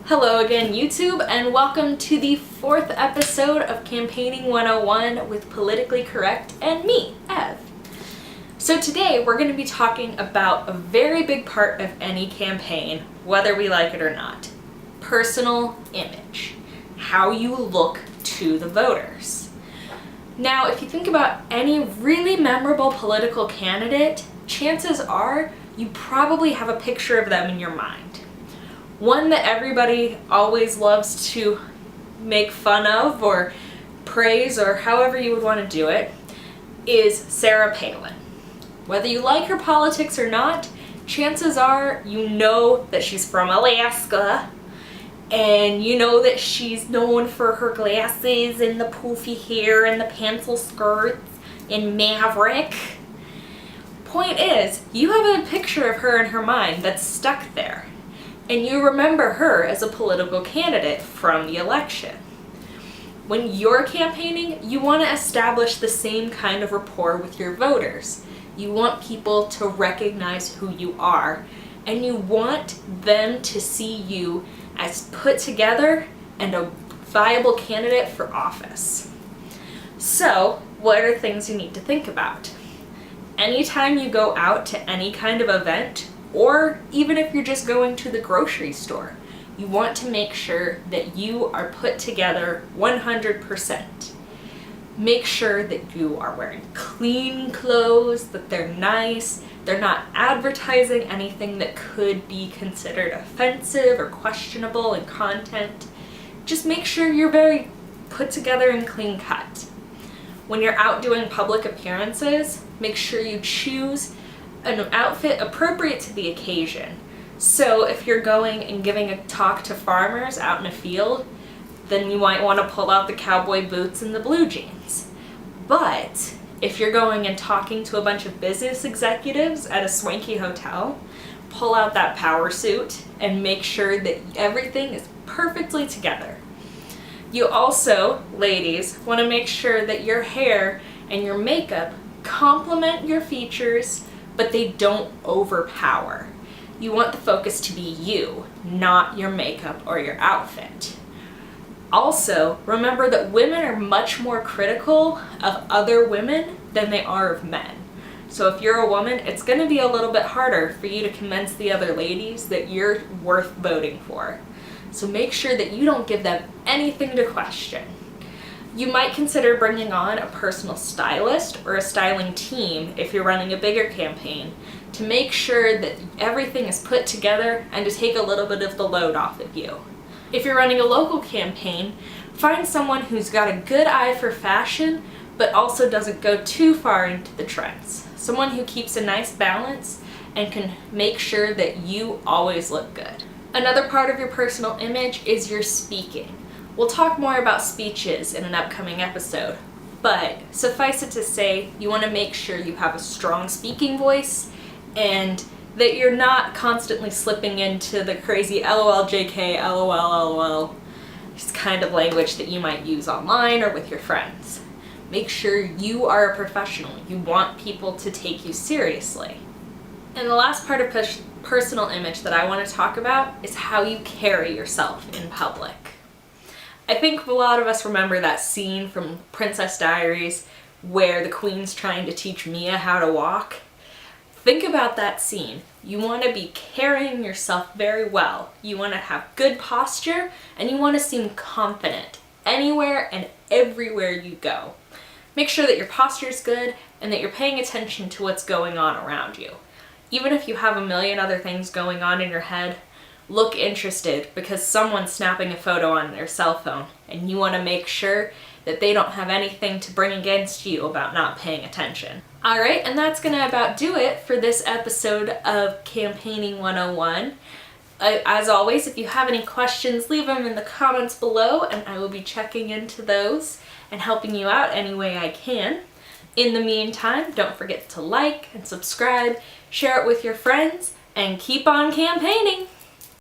Hello again, YouTube, and welcome to the 4th episode of Campaigning 101 with Politically Correct and me, Ev. So today we're going to be talking about a very big part of any campaign, whether we like it or not. Personal image. How you look to the voters. Now, if you think about any really memorable political candidate, chances are you probably have a picture of them in your mind. One that everybody always loves to make fun of or praise, or however you would want to do it, is Sarah Palin. Whether you like her politics or not, chances are you know that she's from Alaska, and you know that she's known for her glasses and the poofy hair and the pencil skirts and Maverick. Point is, you have a picture of her in her mind that's stuck there. And you remember her as a political candidate from the election. When you're campaigning, you want to establish the same kind of rapport with your voters. You want people to recognize who you are, and you want them to see you as put together and a viable candidate for office. So, what are things you need to think about? Anytime you go out to any kind of event, or even if you're just going to the grocery store, you want to make sure that you are put together 100%. Make sure that you are wearing clean clothes, that they're nice, they're not advertising anything that could be considered offensive or questionable in content. Just make sure you're very put together and clean cut. When you're out doing public appearances, make sure you choose an outfit appropriate to the occasion. So if you're going and giving a talk to farmers out in a field, then you might want to pull out the cowboy boots and the blue jeans. But if you're going and talking to a bunch of business executives at a swanky hotel, pull out that power suit and make sure that everything is perfectly together. You also, ladies, want to make sure that your hair and your makeup complement your features, but they don't overpower. You want the focus to be you, not your makeup or your outfit. Also, remember that women are much more critical of other women than they are of men. So if you're a woman, it's going to be a little bit harder for you to convince the other ladies that you're worth voting for. So make sure that you don't give them anything to question. You might consider bringing on a personal stylist or a styling team if you're running a bigger campaign to make sure that everything is put together and to take a little bit of the load off of you. If you're running a local campaign, find someone who's got a good eye for fashion but also doesn't go too far into the trends. Someone who keeps a nice balance and can make sure that you always look good. Another part of your personal image is your speaking. We'll talk more about speeches in an upcoming episode, but suffice it to say, you want to make sure you have a strong speaking voice and that you're not constantly slipping into the crazy LOL, JK, LOL, LOL, just kind of language that you might use online or with your friends. Make sure you are a professional. You want people to take you seriously. And the last part of personal image that I want to talk about is how you carry yourself in public. I think a lot of us remember that scene from Princess Diaries where the queen's trying to teach Mia how to walk. Think about that scene. You want to be carrying yourself very well. You want to have good posture, and you want to seem confident anywhere and everywhere you go. Make sure that your posture is good and that you're paying attention to what's going on around you. Even if you have a million other things going on in your head, look interested because someone's snapping a photo on their cell phone and you want to make sure that they don't have anything to bring against you about not paying attention. Alright, and that's gonna about do it for this episode of Campaigning 101. As always, if you have any questions, leave them in the comments below and I will be checking into those and helping you out any way I can. In the meantime, don't forget to like and subscribe, share it with your friends, and keep on campaigning!